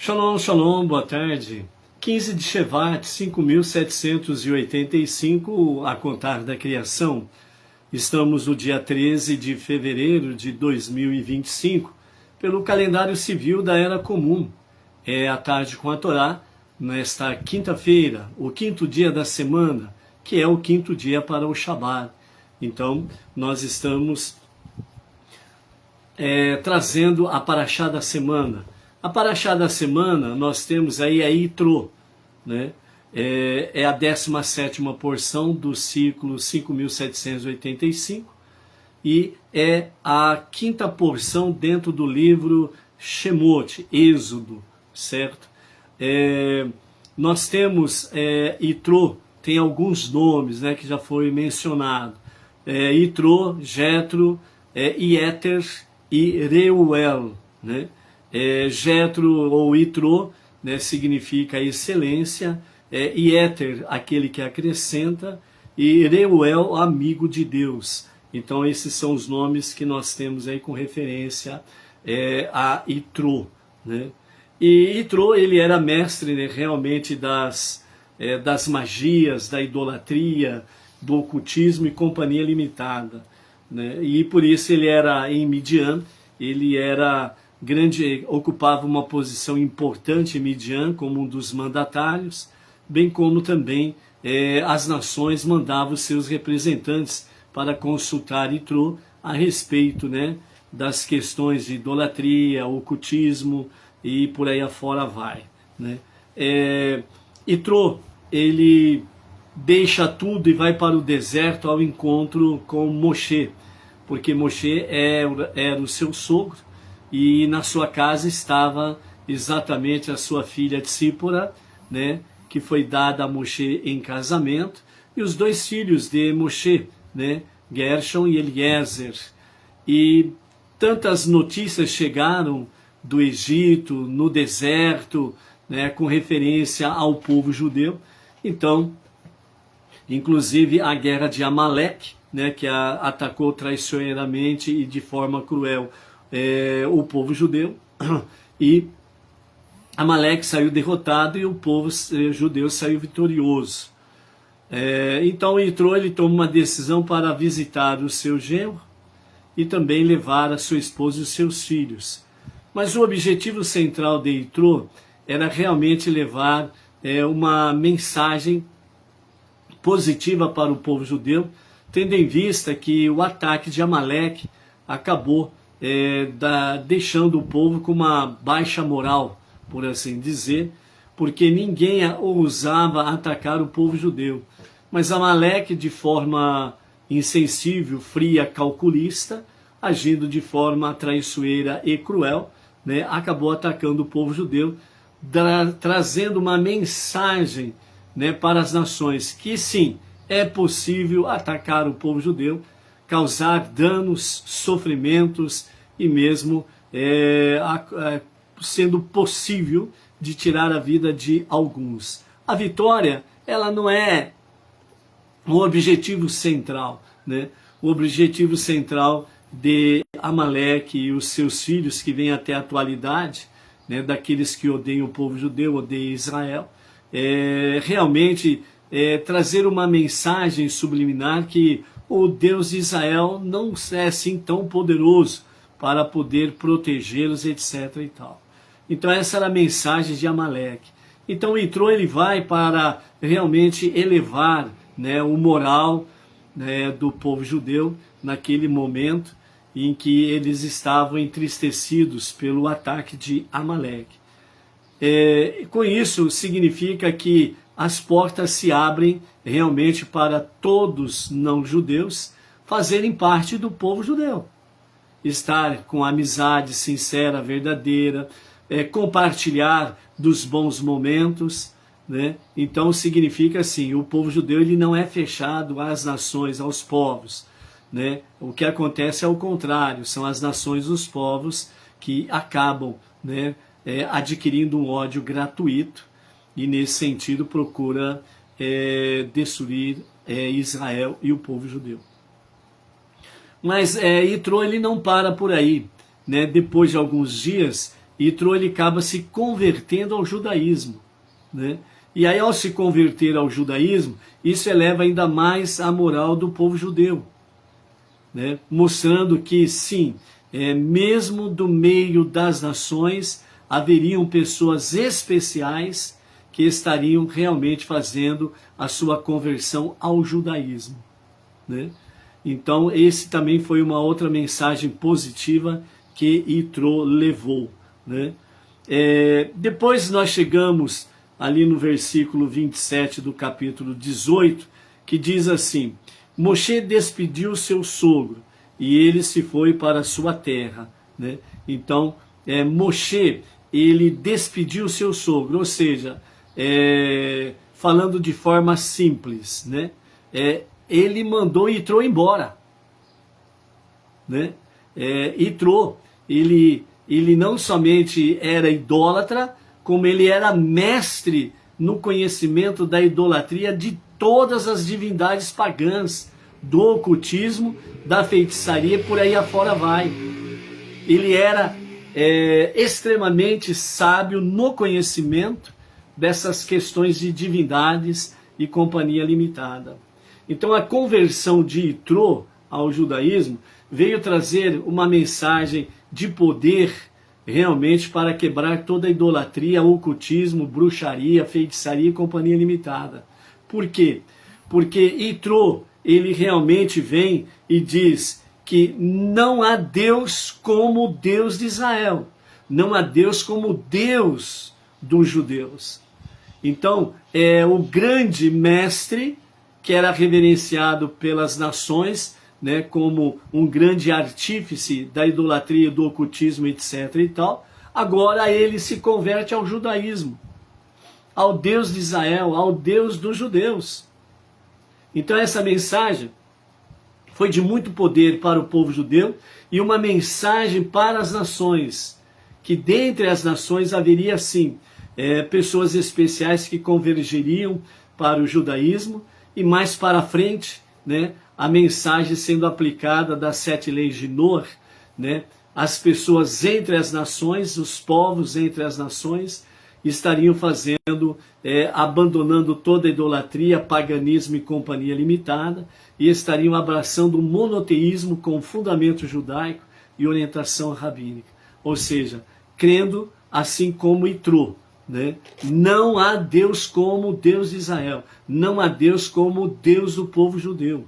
Shalom, shalom, boa tarde. 15 de Shevat, 5.785, a contar da criação. Estamos no dia 13 de fevereiro de 2025, pelo calendário civil da Era Comum. É a tarde com a Torá, nesta quinta-feira, o quinto dia da semana, que é o quinto dia para o Shabat. Então, nós estamos trazendo a Parashá da semana. A Parashá da semana, nós temos aí a Yitro, né? É a 17ª porção do ciclo 5.785 e é a quinta porção dentro do livro Shemot, Êxodo, certo? Nós temos Yitro, tem alguns nomes, né, que já foi mencionado. Yitro, Jetro, Ieter e Reuel, né? Jetro ou Yitro, né, significa excelência, Ieter, aquele que acrescenta, e Reuel, amigo de Deus. Então esses são os nomes que nós temos aí com referência a Yitro, né? E Yitro, ele era mestre, né, realmente das magias, da idolatria, do ocultismo e companhia limitada, né? E por isso ele era em Midian, ele era ocupava uma posição importante em Midian como um dos mandatários, bem como também as nações mandavam seus representantes para consultar Yitro a respeito, né, das questões de idolatria, ocultismo e por aí afora vai, né? Yitro, ele deixa tudo e vai para o deserto ao encontro com Moshe, porque Moshe era o seu sogro, e na sua casa estava exatamente a sua filha Tzípora, né, que foi dada a Moshe em casamento, e os dois filhos de Moshe, né, Gershon e Eliezer. E tantas notícias chegaram do Egito, no deserto, né, com referência ao povo judeu. Então, inclusive a guerra de Amaleque, né, que atacou traiçoeiramente e de forma cruel o povo judeu, e Amaleque saiu derrotado e o povo judeu saiu vitorioso. Então Yitro, ele toma uma decisão para visitar o seu genro e também levar a sua esposa e os seus filhos. Mas o objetivo central de Yitro era realmente levar uma mensagem positiva para o povo judeu, tendo em vista que o ataque de Amaleque acabou deixando o povo com uma baixa moral, por assim dizer, porque ninguém ousava atacar o povo judeu. Mas Amaleque, de forma insensível, fria, calculista, agindo de forma traiçoeira e cruel, né, acabou atacando o povo judeu, trazendo uma mensagem, né, para as nações, que sim, é possível atacar o povo judeu, causar danos, sofrimentos e mesmo sendo possível de tirar a vida de alguns. A vitória, ela não é o objetivo central, né? O objetivo central de Amaleque e os seus filhos, que vêm até a atualidade, né, daqueles que odeiam o povo judeu, odeiam Israel, realmente trazer uma mensagem subliminar que o Deus de Israel não é assim tão poderoso para poder protegê-los, etc. e tal. Então essa era a mensagem de Amaleque. Então Yitro, ele vai para realmente elevar, né, o moral, né, do povo judeu naquele momento em que eles estavam entristecidos pelo ataque de Amaleque. Com isso significa que as portas se abrem realmente para todos não-judeus fazerem parte do povo judeu. Estar com amizade sincera, verdadeira, compartilhar dos bons momentos, né? Então significa assim, o povo judeu, ele não é fechado às nações, aos povos, né? O que acontece é o contrário, são as nações, os povos que acabam, né, adquirindo um ódio gratuito e nesse sentido procura destruir Israel e o povo judeu. Mas Yitro, ele não para por aí, né? Depois de alguns dias, Yitro ele acaba se convertendo ao judaísmo, né? E aí, ao se converter ao judaísmo, isso eleva ainda mais a moral do povo judeu, né? Mostrando que, sim, mesmo do meio das nações, haveriam pessoas especiais que estariam realmente fazendo a sua conversão ao judaísmo, né? Então, esse também foi uma outra mensagem positiva que Yitro levou, né? Depois nós chegamos ali no versículo 27 do capítulo 18, que diz assim: Moshe despediu seu sogro e ele se foi para sua terra, né? Então, Moshe, ele despediu seu sogro, ou seja, falando de forma simples, né? Ele mandou Yitro embora, né? Yitro, ele não somente era idólatra, como ele era mestre no conhecimento da idolatria de todas as divindades pagãs, do ocultismo, da feitiçaria, por aí afora vai. Ele era extremamente sábio no conhecimento dessas questões de divindades e companhia limitada. Então a conversão de Yitro ao judaísmo veio trazer uma mensagem de poder realmente para quebrar toda a idolatria, ocultismo, bruxaria, feitiçaria e companhia limitada. Por quê? Porque Yitro, ele realmente vem e diz que não há Deus como o Deus de Israel, não há Deus como o Deus dos judeus. Então, o grande mestre, que era reverenciado pelas nações, né, como um grande artífice da idolatria, do ocultismo, etc. e tal, agora ele se converte ao judaísmo, ao Deus de Israel, ao Deus dos judeus. Então essa mensagem foi de muito poder para o povo judeu e uma mensagem para as nações, que dentre as nações haveria sim pessoas especiais que convergiriam para o judaísmo, e mais para frente, né, a mensagem sendo aplicada das 7 leis de Noé, né, as pessoas entre as nações, os povos entre as nações, estariam fazendo, abandonando toda a idolatria, paganismo e companhia limitada, e estariam abraçando o monoteísmo com fundamento judaico e orientação rabínica. Ou seja, crendo assim como Yitro, né? Não há Deus como o Deus de Israel, não há Deus como o Deus do povo judeu.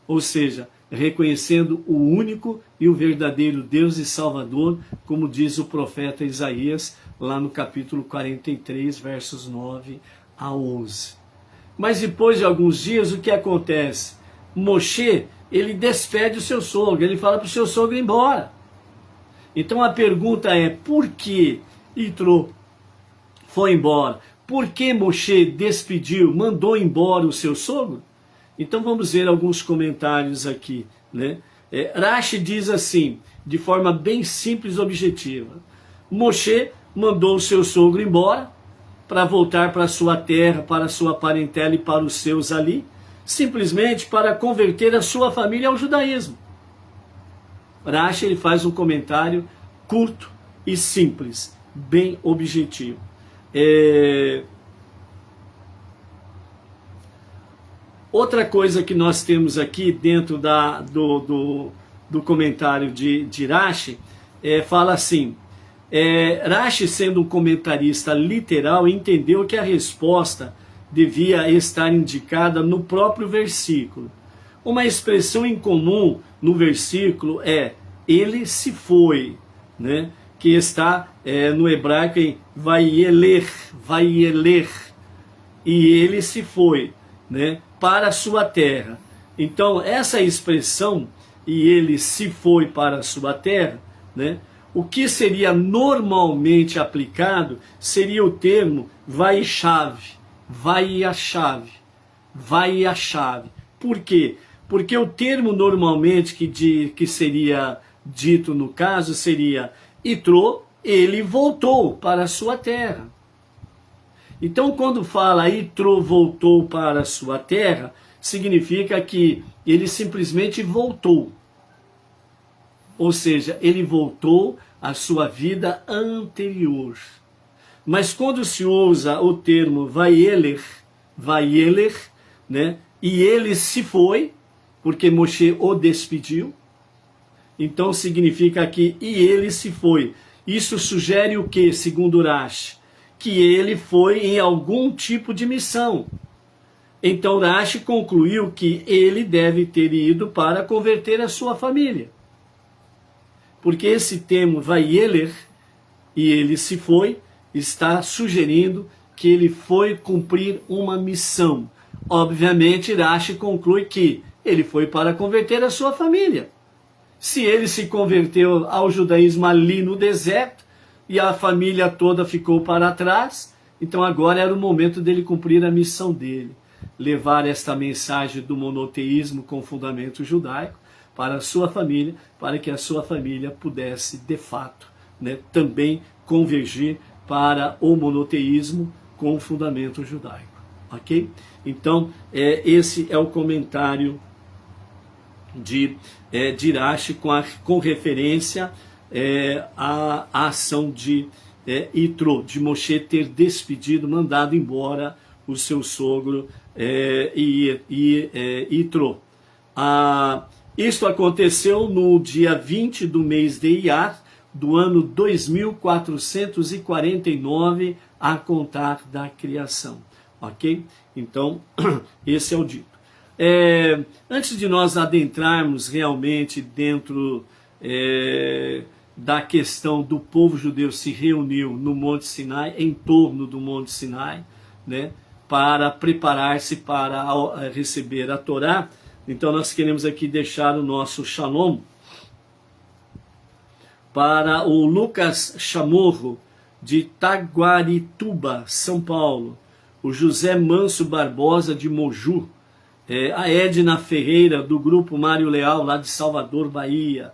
Ou seja, reconhecendo o único e o verdadeiro Deus e Salvador, como diz o profeta Isaías, lá no capítulo 43, versos 9 a 11. Mas depois de alguns dias, o que acontece? Moshe, ele despede o seu sogro, ele fala para o seu sogro ir embora. Então a pergunta é, por que Yitro foi embora? Por que Moshe despediu, mandou embora o seu sogro? Então vamos ver alguns comentários aqui, né? Rashi diz assim, de forma bem simples e objetiva: Moshe mandou o seu sogro embora para voltar para sua terra, para sua parentela e para os seus ali, simplesmente para converter a sua família ao judaísmo. Rashi, ele faz um comentário curto e simples, bem objetivo. Outra coisa que nós temos aqui dentro do comentário de Rashi, fala assim, Rashi, sendo um comentarista literal, entendeu que a resposta devia estar indicada no próprio versículo. Uma expressão incomum no versículo é ele se foi, né? Que está no hebraico em vaieler, e ele se foi, né, para a sua terra. Então essa expressão, e ele se foi para a sua terra, né, o que seria normalmente aplicado seria o termo vaiashav. Por quê? Porque o termo normalmente que seria dito no caso seria Yitro, ele voltou para a sua terra. Então quando fala Yitro voltou para a sua terra, significa que ele simplesmente voltou. Ou seja, ele voltou a sua vida anterior. Mas quando se usa o termo vaieler, né, e ele se foi, porque Moshe o despediu, então significa que e ele se foi. Isso sugere o que, segundo Rashi? Que ele foi em algum tipo de missão. Então Rashi concluiu que ele deve ter ido para converter a sua família. Porque esse termo vaieler, e ele se foi, está sugerindo que ele foi cumprir uma missão. Obviamente Rashi conclui que ele foi para converter a sua família. Se ele se converteu ao judaísmo ali no deserto e a família toda ficou para trás, então agora era o momento dele cumprir a missão dele, levar esta mensagem do monoteísmo com fundamento judaico para a sua família, para que a sua família pudesse, de fato, né, também convergir para o monoteísmo com fundamento judaico. Ok? Então, esse é o comentário de Rashi com referência à ação de Yitro, de Moshe ter despedido, mandado embora o seu sogro Yitro. Isto aconteceu no dia 20 do mês de Iyar, do ano 2449, a contar da criação. Ok? Então, esse é o dito. Antes de nós adentrarmos realmente dentro da questão do povo judeu se reuniu no Monte Sinai, em torno do Monte Sinai, né, para preparar-se para receber a Torá, então nós queremos aqui deixar o nosso shalom para o Lucas Chamorro, de Taguarituba, São Paulo, o José Manso Barbosa, de Moju, a Edna Ferreira, do Grupo Mário Leal, lá de Salvador, Bahia,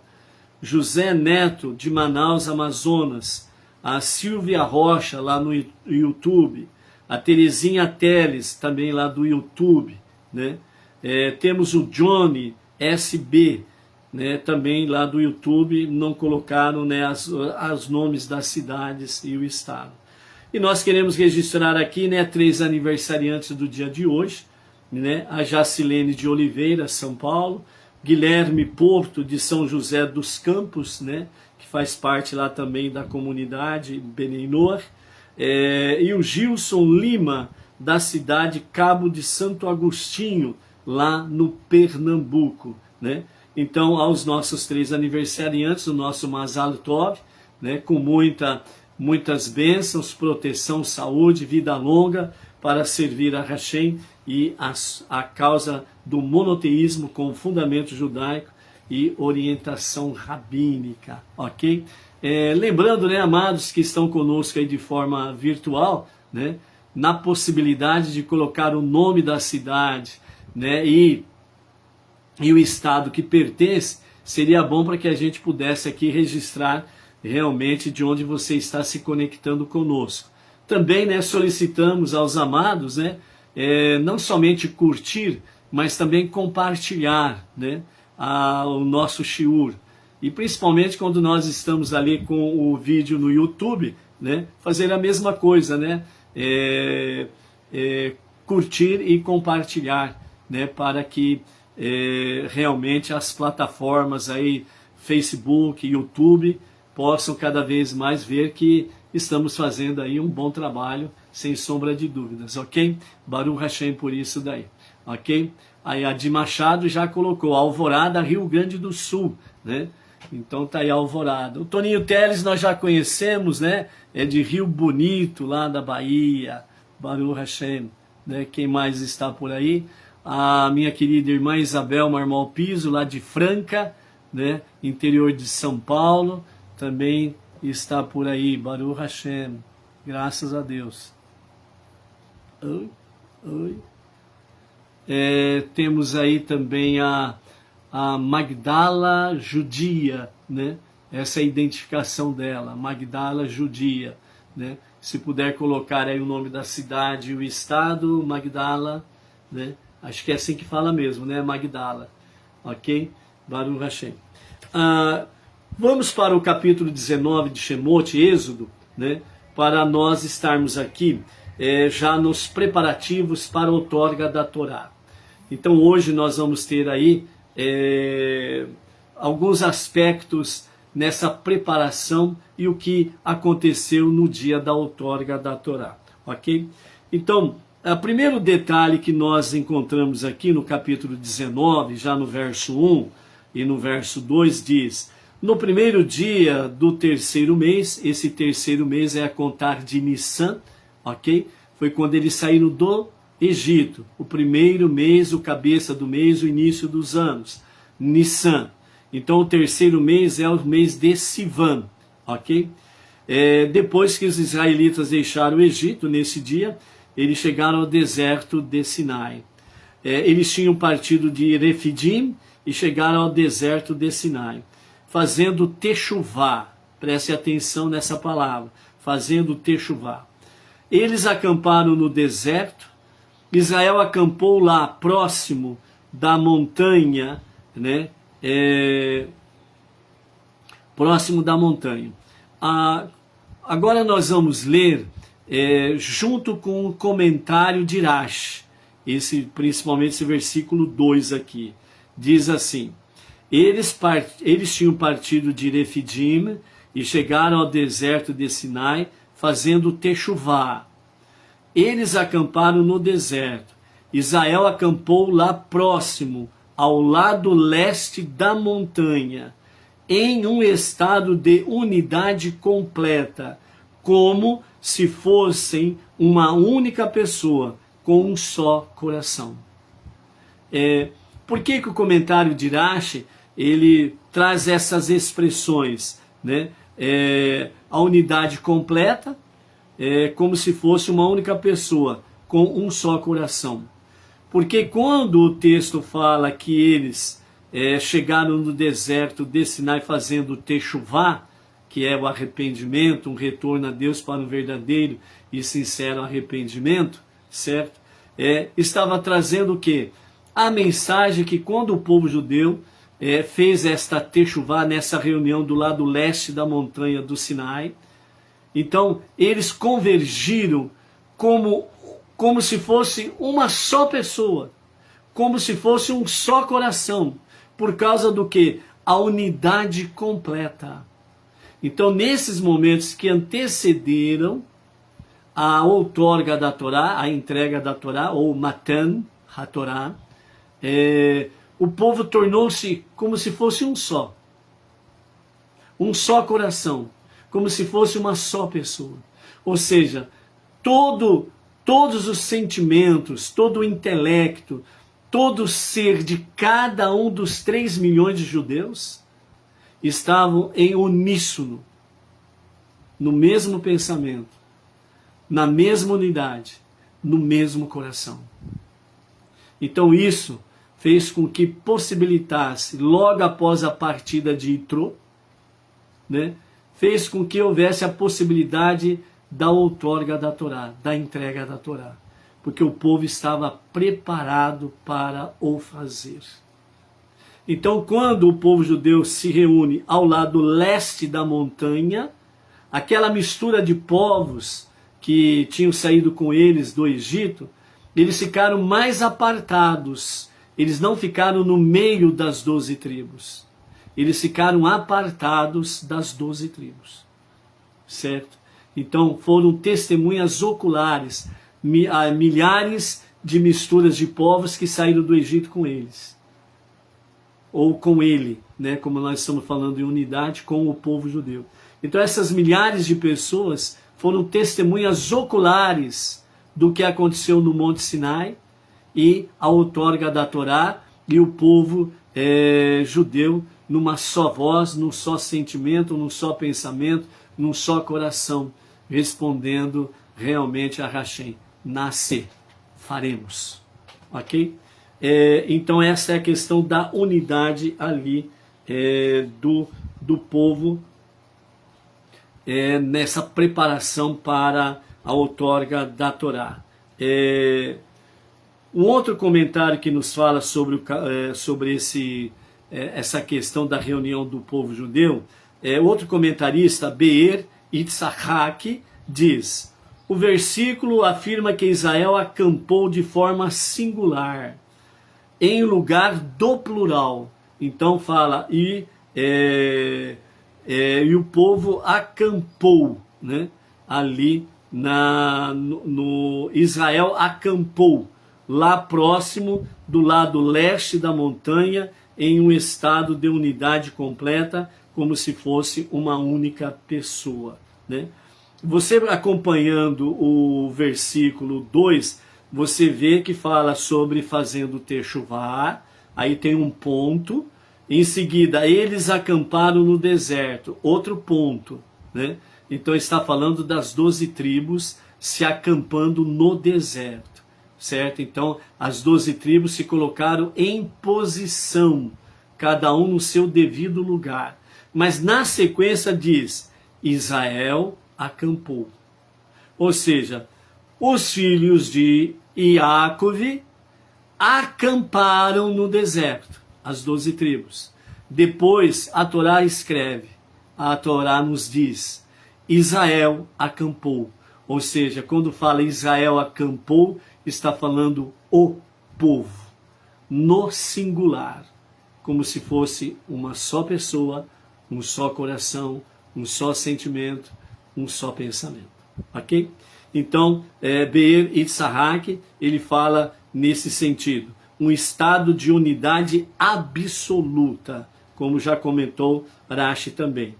José Neto, de Manaus, Amazonas, a Silvia Rocha, lá no YouTube, a Terezinha Teles, também lá do YouTube, né? Temos o Johnny SB, né, também lá do YouTube, não colocaram, né, os nomes das cidades e o estado. E nós queremos registrar aqui, né, 3 aniversariantes do dia de hoje, né, a Jacilene de Oliveira, São Paulo, Guilherme Porto, de São José dos Campos, né, que faz parte lá também da comunidade Beneinor, e o Gilson Lima, da cidade Cabo de Santo Agostinho, lá no Pernambuco, né. Então, aos nossos 3 aniversariantes, o nosso Mazal Tov, né, com muitas bênçãos, proteção, saúde, vida longa, para servir a Hashem e a causa do monoteísmo com fundamento judaico e orientação rabínica, ok? Lembrando, né, amados que estão conosco aí de forma virtual, né, na possibilidade de colocar o nome da cidade, né, e o estado que pertence, seria bom para que a gente pudesse aqui registrar realmente de onde você está se conectando conosco. Também, né, solicitamos aos amados, né, não somente curtir, mas também compartilhar, né, o nosso shiur. E principalmente quando nós estamos ali com o vídeo no YouTube, né, fazer a mesma coisa, né, curtir e compartilhar, né, para que realmente as plataformas aí, Facebook, YouTube, possam cada vez mais ver que estamos fazendo aí um bom trabalho, sem sombra de dúvidas, ok? Baruch Hashem por isso daí, ok? Aí a Di Machado já colocou Alvorada, Rio Grande do Sul, né? Então tá aí Alvorada. O Toninho Teles nós já conhecemos, né? É de Rio Bonito, lá da Bahia, Baruch Hashem, né? Quem mais está por aí? A minha querida irmã Isabel Marmol Piso, lá de Franca, né, interior de São Paulo, também está por aí, Baruch Hashem, graças a Deus. Temos aí também a Magdala Judia, né, essa é a identificação dela, Magdala Judia, né, se puder colocar aí o nome da cidade e o estado, Magdala, né, acho que é assim que fala mesmo, né? Magdala. Ok? Baruch Hashem. Vamos para o capítulo 19 de Shemot, Êxodo, né, para nós estarmos aqui já nos preparativos para a outorga da Torá. Então hoje nós vamos ter aí alguns aspectos nessa preparação e o que aconteceu no dia da outorga da Torá, ok? Então, o primeiro detalhe que nós encontramos aqui no capítulo 19, já no verso 1 e no verso 2 diz: no primeiro dia do terceiro mês, esse terceiro mês é a contar de Nissan, ok? Foi quando eles saíram do Egito, o primeiro mês, o cabeça do mês, o início dos anos, Nissan. Então o terceiro mês é o mês de Sivan, ok? Depois que os israelitas deixaram o Egito, nesse dia, eles chegaram ao deserto de Sinai. Eles tinham partido de Refidim e chegaram ao deserto de Sinai, fazendo techuvá. Preste atenção nessa palavra, fazendo techuvá. Eles acamparam no deserto. Israel acampou lá próximo da montanha, né? Próximo da montanha. Agora nós vamos ler junto com o comentário de Rashi, principalmente esse versículo 2 aqui. Diz assim: eles tinham partido de Refidim e chegaram ao deserto de Sinai, fazendo techuvá. Eles acamparam no deserto. Israel acampou lá próximo, ao lado leste da montanha, em um estado de unidade completa, como se fossem uma única pessoa, com um só coração. Por que o comentário de Rashi, ele traz essas expressões, né? A unidade completa, como se fosse uma única pessoa, com um só coração. Porque quando o texto fala que eles chegaram no deserto de Sinai fazendo techuvá, que é o arrependimento, um retorno a Deus para um verdadeiro e sincero arrependimento, certo? Estava trazendo o quê? A mensagem que quando o povo judeu fez esta techuvá nessa reunião do lado leste da montanha do Sinai, então eles convergiram como se fosse uma só pessoa, como se fosse um só coração, por causa do que? A unidade completa. Então, nesses momentos que antecederam a outorga da Torá, a entrega da Torá, ou Matan HaTorá, o povo tornou-se como se fosse um só coração, como se fosse uma só pessoa. Ou seja, todos os sentimentos, todo o intelecto, todo o ser de cada um dos 3 milhões de judeus estavam em uníssono, no mesmo pensamento, na mesma unidade, no mesmo coração. Então isso fez com que possibilitasse, logo após a partida de Itró, né, fez com que houvesse a possibilidade da outorga da Torá, da entrega da Torá, porque o povo estava preparado para o fazer. Então, quando o povo judeu se reúne ao lado leste da montanha, aquela mistura de povos que tinham saído com eles do Egito, eles ficaram mais apartados. Eles não ficaram no meio das 12 tribos. Eles ficaram apartados das 12 tribos. Certo? Então foram testemunhas oculares, milhares de misturas de povos que saíram do Egito com eles. Ou com ele, né? Como nós estamos falando em unidade com o povo judeu. Então essas milhares de pessoas foram testemunhas oculares do que aconteceu no Monte Sinai e a outorga da Torá e o povo judeu numa só voz, num só sentimento, num só pensamento, num só coração, respondendo realmente a Hashem: nascer, faremos. Ok? Então essa é a questão da unidade ali do povo nessa preparação para a outorga da Torá. Um outro comentário que nos fala sobre essa questão da reunião do povo judeu outro comentarista, Be'er Itzhak, diz: o versículo afirma que Israel acampou de forma singular, em lugar do plural. Então fala, e o povo acampou, né? Ali no Israel acampou, lá próximo do lado leste da montanha, em um estado de unidade completa, como se fosse uma única pessoa, né? Você acompanhando o versículo 2, você vê que fala sobre fazendo techuvá, aí tem um ponto, em seguida eles acamparam no deserto, outro ponto, né? Então está falando das 12 tribos se acampando no deserto, certo? Então as 12 tribos se colocaram em posição, cada um no seu devido lugar. Mas na sequência diz, Israel acampou. Ou seja, os filhos de Iacove acamparam no deserto, as 12 tribos. Depois a Torá escreve, a Torá nos diz, Israel acampou. Ou seja, quando fala Israel acampou, está falando o povo, no singular, como se fosse uma só pessoa, um só coração, um só sentimento, um só pensamento. Ok? Então, Be'er Itzhak, ele fala nesse sentido, um estado de unidade absoluta, como já comentou Rashi também.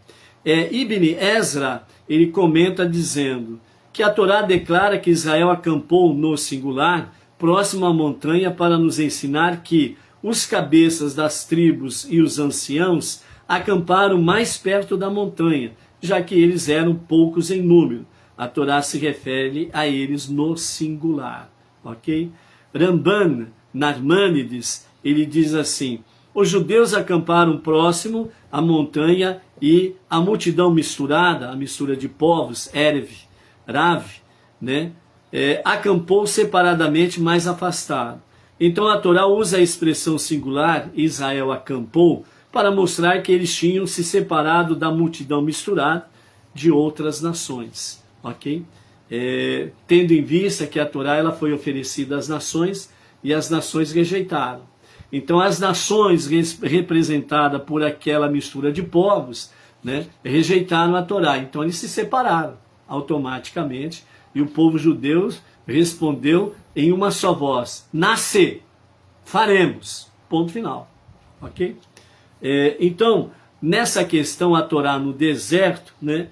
Ibn Ezra, ele comenta dizendo que a Torá declara que Israel acampou no singular, próximo à montanha, para nos ensinar que os cabeças das tribos e os anciãos acamparam mais perto da montanha, já que eles eram poucos em número. A Torá se refere a eles no singular, ok? Ramban Narmanides, ele diz assim, os judeus acamparam próximo à montanha e a multidão misturada, a mistura de povos, Erev, Rav, né, acampou separadamente mais afastado. Então a Torá usa a expressão singular, Israel acampou, para mostrar que eles tinham se separado da multidão misturada de outras nações, ok? Tendo em vista que a Torá ela foi oferecida às nações e as nações rejeitaram. Então as nações representadas por aquela mistura de povos, né, rejeitaram a Torá. Então eles se separaram automaticamente e o povo judeu respondeu em uma só voz, nascer, faremos, ponto final, ok? Então, nessa questão, a Torá no deserto, né,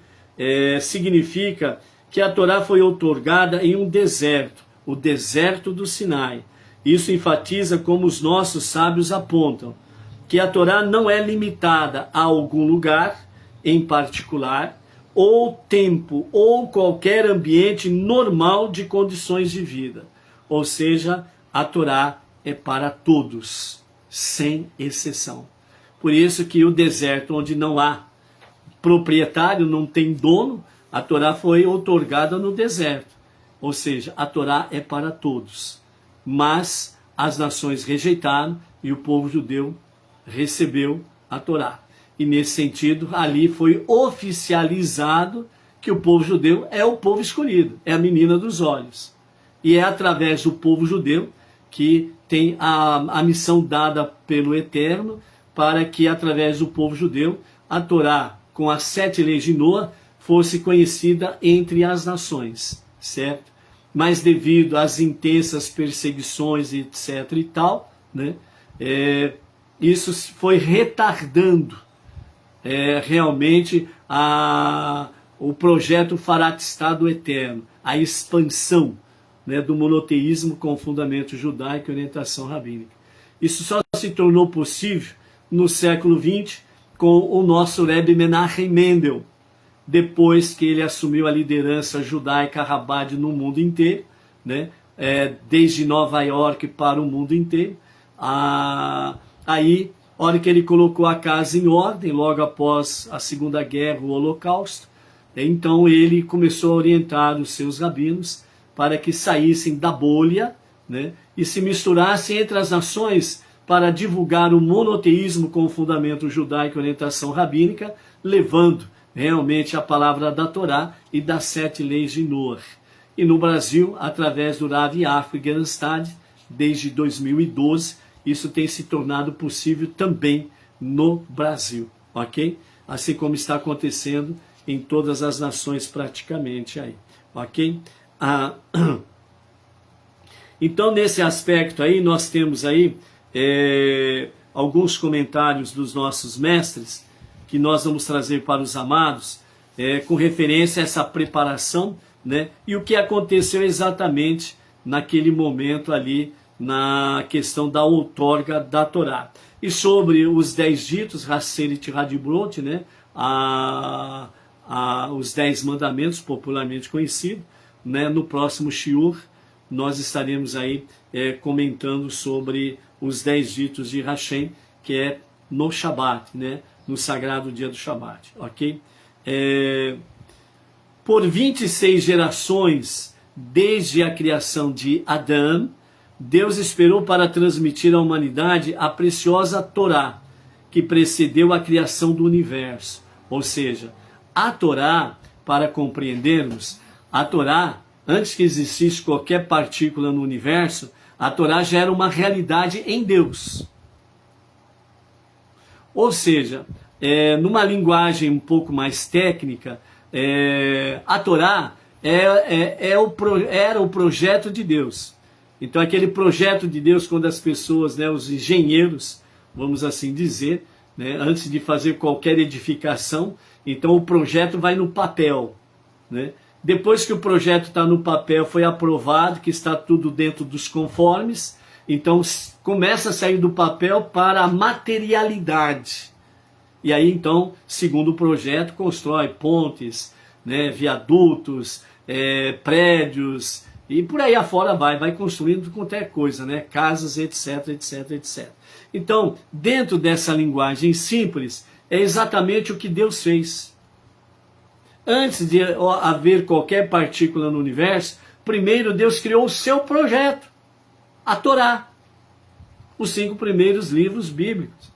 significa que a Torá foi outorgada em um deserto, o deserto do Sinai. Isso enfatiza, como os nossos sábios apontam, que a Torá não é limitada a algum lugar em particular, ou tempo, ou qualquer ambiente normal de condições de vida. Ou seja, a Torá é para todos, sem exceção. Por isso que o deserto onde não há proprietário, não tem dono, a Torá foi outorgada no deserto. Ou seja, a Torá é para todos. Mas as nações rejeitaram e o povo judeu recebeu a Torá. E nesse sentido, ali foi oficializado que o povo judeu é o povo escolhido, é a menina dos olhos. E é através do povo judeu que tem a missão dada pelo Eterno, para que através do povo judeu, a Torá, com as 7 leis de Noa, fosse conhecida entre as nações, certo? Mas devido às intensas perseguições, etc. e tal, né, isso foi retardando realmente o projeto Faratistá do Eterno, a expansão, né, do monoteísmo com fundamento judaico e orientação rabínica. Isso só se tornou possível no século XX com o nosso Rebbe Menachem Mendel, depois que ele assumiu a liderança judaica rabádica no mundo inteiro, né, desde Nova York para o mundo inteiro. Aí, a hora que ele colocou a casa em ordem, logo após a Segunda Guerra, o Holocausto, então ele começou a orientar os seus rabinos para que saíssem da bolha, né, e se misturassem entre as nações para divulgar o monoteísmo com o fundamento judaico e orientação rabínica, levando realmente a palavra da Torá e das 7 leis de Noé. E no Brasil, através do Rav Yaakov Gerenstad, desde 2012, isso tem se tornado possível também no Brasil, ok? Assim como está acontecendo em todas as nações praticamente aí, ok? Então, nesse aspecto aí, nós temos aí alguns comentários dos nossos mestres, que nós vamos trazer para os amados, com referência a essa preparação, né? E o que aconteceu exatamente naquele momento ali, na questão da outorga da Torá. E sobre os 10 ditos, Haselit Hadibrot, né? Os 10 mandamentos, popularmente conhecido, né? No próximo shiur, nós estaremos aí comentando sobre os 10 ditos de Hashem, que é no Shabat, né? No sagrado dia do Shabat, ok? Por 26 gerações, desde a criação de Adão, Deus esperou para transmitir à humanidade a preciosa Torá, que precedeu a criação do universo. Ou seja, a Torá, para compreendermos, a Torá, antes que existisse qualquer partícula no universo, a Torá já era uma realidade em Deus. Ou seja, numa linguagem um pouco mais técnica, a Torá era o projeto de Deus. Então aquele projeto de Deus, quando as pessoas, né, os engenheiros, vamos assim dizer, né, antes de fazer qualquer edificação, então o projeto vai no papel, né? Depois que o projeto está no papel, foi aprovado, que está tudo dentro dos conformes, então começa a sair do papel para a materialidade. E aí então, segundo o projeto, constrói pontes, né, viadutos, prédios, e por aí afora vai construindo qualquer coisa, né, casas, etc, etc, etc. Então, dentro dessa linguagem simples, é exatamente o que Deus fez. Antes de haver qualquer partícula no universo, primeiro Deus criou o seu projeto, a Torá, os 5 primeiros livros bíblicos.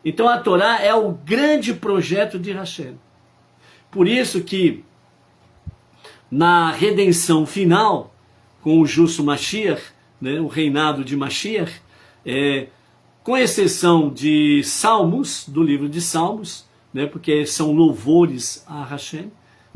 Então a Torá é o grande projeto de Hashem. Por isso que na redenção final, com o justo Mashiach, né, o reinado de Mashiach, com exceção de Salmos, do livro de Salmos, né, porque são louvores a Hashem,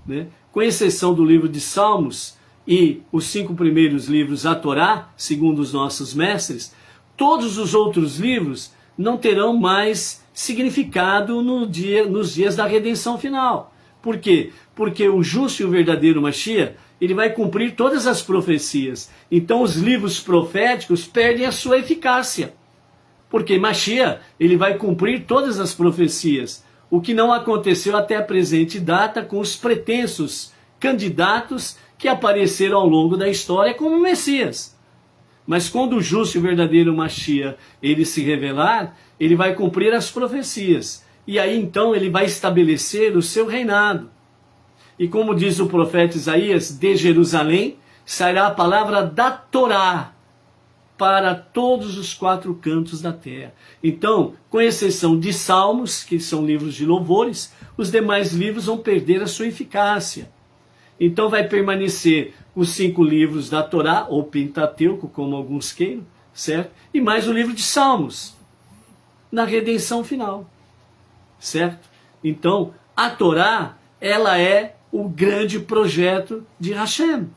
né, com exceção do livro de Salmos e os 5 primeiros livros a Torá, segundo os nossos mestres, todos os outros livros não terão mais significado nos dias da redenção final. Por quê? Porque o justo e o verdadeiro Mashiach, ele vai cumprir todas as profecias. Então os livros proféticos perdem a sua eficácia. Porque Mashiach, ele vai cumprir todas as profecias. O que não aconteceu até a presente data com os pretensos candidatos que apareceram ao longo da história como Messias. Mas quando o justo e o verdadeiro Mashiach, ele se revelar, ele vai cumprir as profecias. E aí então ele vai estabelecer o seu reinado. E como diz o profeta Isaías, de Jerusalém sairá a palavra da Torá para todos os 4 cantos da terra. Então, com exceção de Salmos, que são livros de louvores, os demais livros vão perder a sua eficácia. Então vai permanecer os 5 livros da Torá, ou Pentateuco, como alguns queiram, certo? E mais o livro de Salmos, na redenção final, certo? Então, a Torá, ela é o grande projeto de Hashem.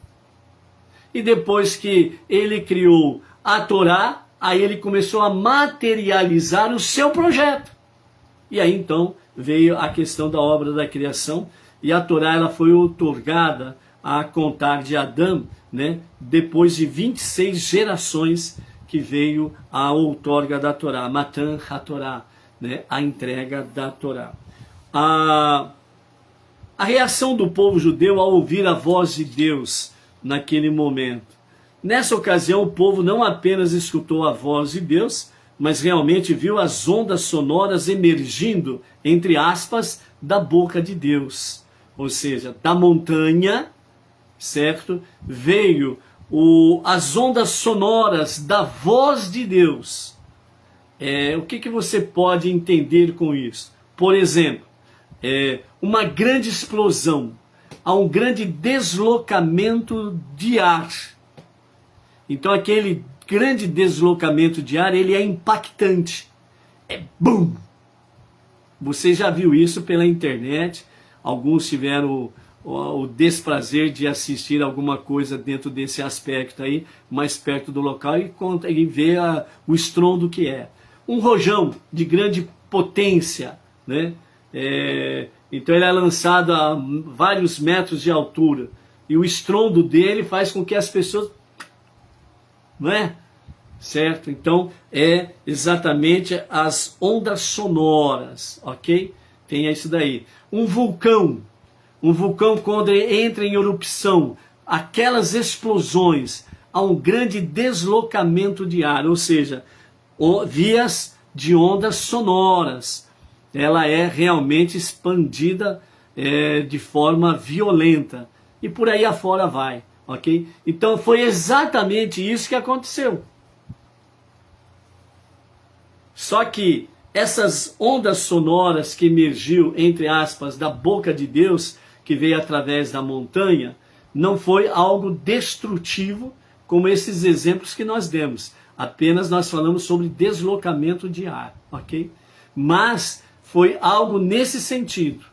E depois que ele criou a Torá, aí ele começou a materializar o seu projeto. E aí então veio a questão da obra da criação, e a Torá ela foi outorgada a contar de Adão, né, depois de 26 gerações que veio a outorga da Torá, Matan HaTorá, né, a entrega da Torá. A reação do povo judeu ao ouvir a voz de Deus naquele momento. Nessa ocasião, o povo não apenas escutou a voz de Deus, mas realmente viu as ondas sonoras emergindo, entre aspas, da boca de Deus. Ou seja, da montanha, certo? Veio as ondas sonoras da voz de Deus. O que você pode entender com isso? Por exemplo, uma grande explosão, há um grande deslocamento de ar. Então aquele grande deslocamento de ar, ele é impactante. É BUM! Você já viu isso pela internet, alguns tiveram o desprazer de assistir alguma coisa dentro desse aspecto aí, mais perto do local, e ver o estrondo que é. Um rojão de grande potência, né? Então ele é lançado a vários metros de altura, e o estrondo dele faz com que as pessoas... Não é? Certo? Então é exatamente as ondas sonoras, ok? Tem isso daí. Um vulcão quando ele entra em erupção, aquelas explosões, há um grande deslocamento de ar, ou seja, vias de ondas sonoras. Ela é realmente expandida de forma violenta. E por aí afora vai, ok? Então foi exatamente isso que aconteceu. Só que essas ondas sonoras que emergiu, entre aspas, da boca de Deus, que veio através da montanha, não foi algo destrutivo, como esses exemplos que nós demos. Apenas nós falamos sobre deslocamento de ar, ok? Mas foi algo nesse sentido.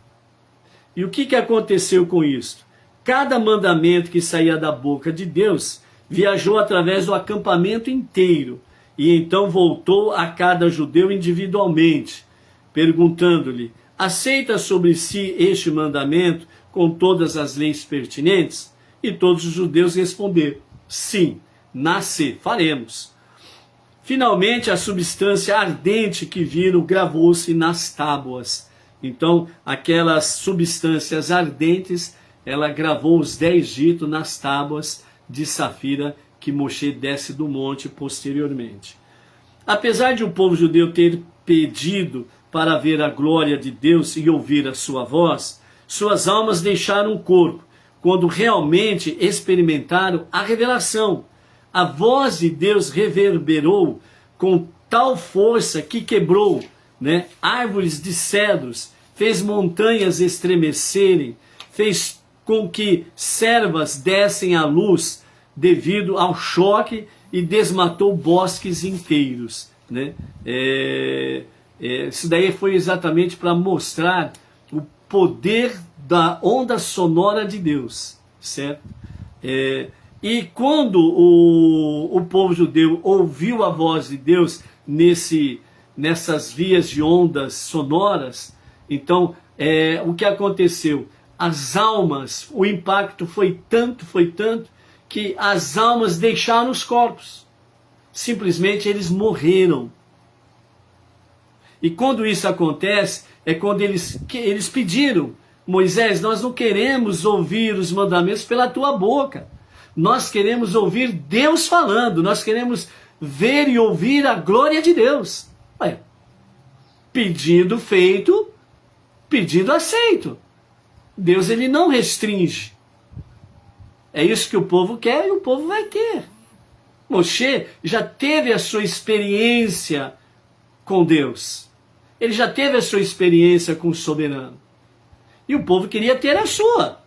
E o que aconteceu com isso? Cada mandamento que saía da boca de Deus viajou através do acampamento inteiro, e então voltou a cada judeu individualmente, perguntando-lhe: aceita sobre si este mandamento com todas as leis pertinentes? E todos os judeus responderam: sim, faremos. Finalmente a substância ardente que viram gravou-se nas tábuas. Então aquelas substâncias ardentes, ela gravou os 10 ditos nas tábuas de safira que Moshe desce do monte posteriormente. Apesar de o povo judeu ter pedido para ver a glória de Deus e ouvir a sua voz, suas almas deixaram o corpo quando realmente experimentaram a revelação. A voz de Deus reverberou com tal força que quebrou, né, árvores de cedros, fez montanhas estremecerem, fez com que servas dessem à luz devido ao choque e desmatou bosques inteiros, né? Isso daí foi exatamente para mostrar o poder da onda sonora de Deus, certo? E quando o povo judeu ouviu a voz de Deus nessas vias de ondas sonoras, então o que aconteceu? As almas, o impacto foi tanto, que as almas deixaram os corpos. Simplesmente eles morreram. E quando isso acontece, é quando eles pediram: Moisés, nós não queremos ouvir os mandamentos pela tua boca. Nós queremos ouvir Deus falando. Nós queremos ver e ouvir a glória de Deus. Pedido feito, pedido aceito. Deus, ele não restringe. É isso que o povo quer e o povo vai ter. Moshe já teve a sua experiência com Deus. Ele já teve a sua experiência com o soberano. E o povo queria ter a sua.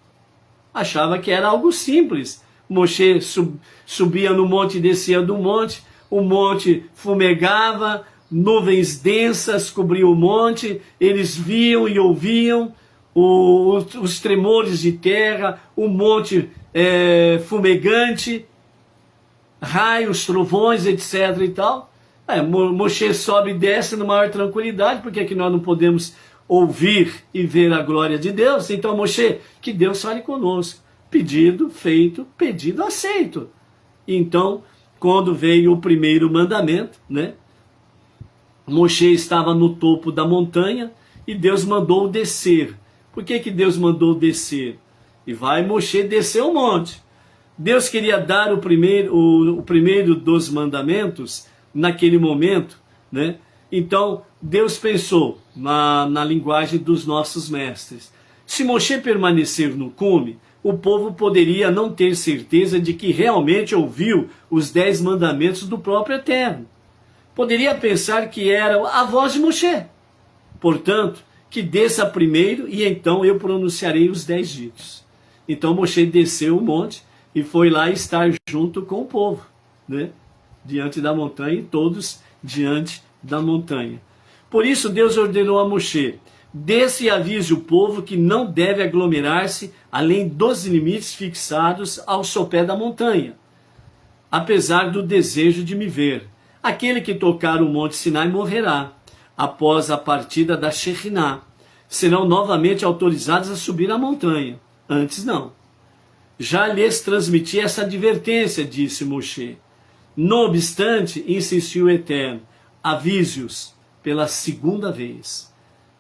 Achava que era algo simples. Moshe subia no monte e descia do monte. O monte fumegava, nuvens densas cobriam o monte. Eles viam e ouviam os tremores de terra, o monte fumegante, raios, trovões, etc. e tal. Moshe sobe e desce na maior tranquilidade, porque aqui nós não podemos ouvir e ver a glória de Deus. Então, Moshe, que Deus fale conosco. Pedido feito, pedido aceito. Então, quando veio o primeiro mandamento, né? Moshe estava no topo da montanha e Deus mandou descer. Por que Deus mandou descer? E vai Moshe descer o monte. Deus queria dar o primeiro dos mandamentos naquele momento, né? Então Deus pensou na linguagem dos nossos mestres: se Moshe permanecer no cume, o povo poderia não ter certeza de que realmente ouviu os 10 mandamentos do próprio Eterno. Poderia pensar que era a voz de Moshe. Portanto, que desça primeiro e então eu pronunciarei os 10 ditos. Então Moshe desceu o monte e foi lá estar junto com o povo, né? Diante da montanha, e todos diante da montanha. Por isso Deus ordenou a Moshe: desça e avise o povo que não deve aglomerar-se além dos limites fixados ao sopé da montanha, apesar do desejo de me ver. Aquele que tocar o monte Sinai morrerá. Após a partida da Shekhinah, serão novamente autorizados a subir a montanha. Antes não. Já lhes transmiti essa advertência, disse Moshe. Não obstante, insistiu o Eterno, avise-os pela segunda vez,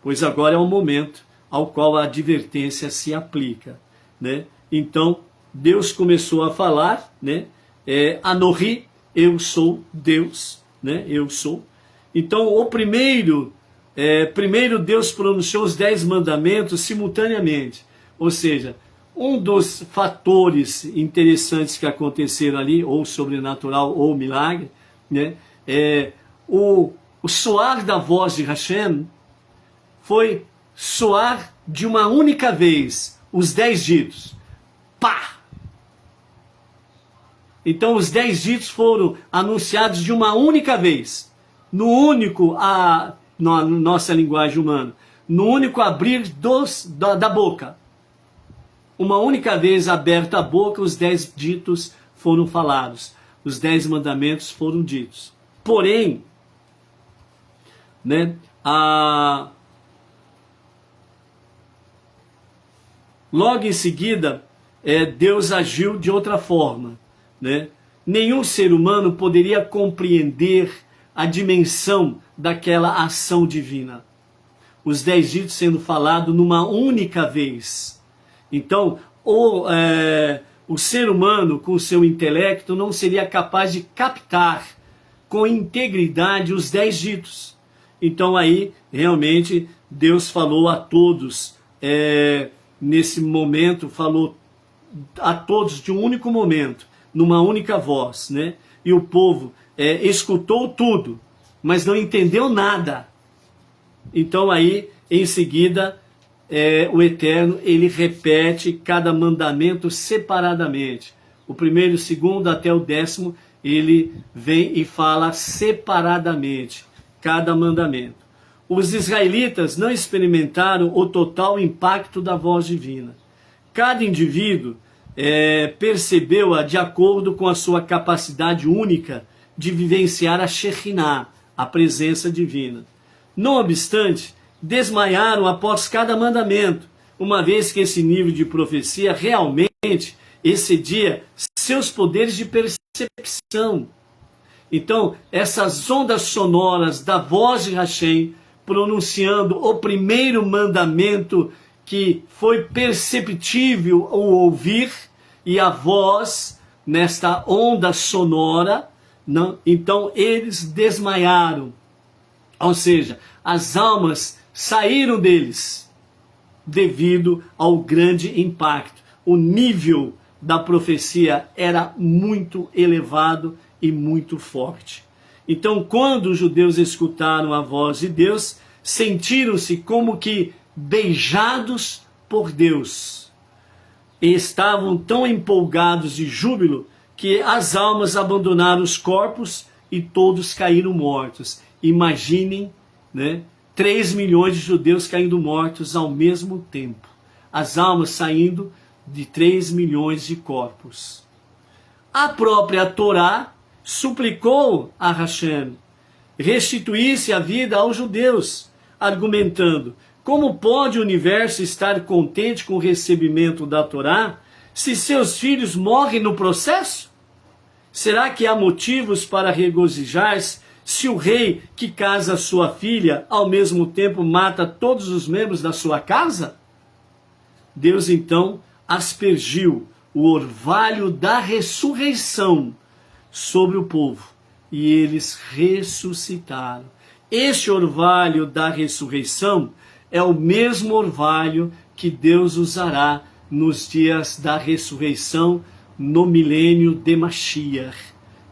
pois agora é o momento ao qual a advertência se aplica, né? Então, Deus começou a falar, né? Anohi, eu sou Deus, né? Eu sou. Então, o primeiro Deus pronunciou os 10 mandamentos simultaneamente. Ou seja, um dos fatores interessantes que aconteceram ali, ou sobrenatural, ou milagre, né? O soar da voz de Hashem foi soar de uma única vez, os 10 ditos. Pá! Então os 10 ditos foram anunciados de uma única vez. Na nossa linguagem humana, no único abrir da boca. Uma única vez aberta a boca, os 10 ditos foram falados. Os 10 mandamentos foram ditos. Porém, né, logo em seguida, Deus agiu de outra forma, né? Nenhum ser humano poderia compreender a dimensão daquela ação divina. Os 10 ditos sendo falados numa única vez. Então, o ser humano, com o seu intelecto, não seria capaz de captar com integridade os 10 ditos. Então aí, realmente, Deus falou a todos, nesse momento, falou a todos de um único momento, numa única voz, né? E o povo escutou tudo, mas não entendeu nada. Então aí, em seguida, o Eterno, ele repete cada mandamento separadamente. O primeiro, o segundo, até o 10º, ele vem e fala separadamente cada mandamento. Os israelitas não experimentaram o total impacto da voz divina. Cada indivíduo percebeu-a de acordo com a sua capacidade única de vivenciar a Shekhinah, a presença divina. Não obstante, desmaiaram após cada mandamento, uma vez que esse nível de profecia realmente excedia seus poderes de percepção. Então, essas ondas sonoras da voz de Hashem, pronunciando o primeiro mandamento que foi perceptível o ouvir, e a voz nesta onda sonora, não, então eles desmaiaram. Ou seja, as almas saíram deles devido ao grande impacto. O nível da profecia era muito elevado e muito forte. Então, quando os judeus escutaram a voz de Deus, sentiram-se como que beijados por Deus. E estavam tão empolgados de júbilo que as almas abandonaram os corpos e todos caíram mortos. Imaginem, né? 3 milhões de judeus caindo mortos ao mesmo tempo. As almas saindo de 3 milhões de corpos. A própria Torá suplicou a Hashem restituísse a vida aos judeus, argumentando: como pode o universo estar contente com o recebimento da Torá se seus filhos morrem no processo? Será que há motivos para regozijar-se se o rei que casa sua filha ao mesmo tempo mata todos os membros da sua casa? Deus então aspergiu o orvalho da ressurreição sobre o povo e eles ressuscitaram. Este orvalho da ressurreição é o mesmo orvalho que Deus usará nos dias da ressurreição, no milênio de Mashiach,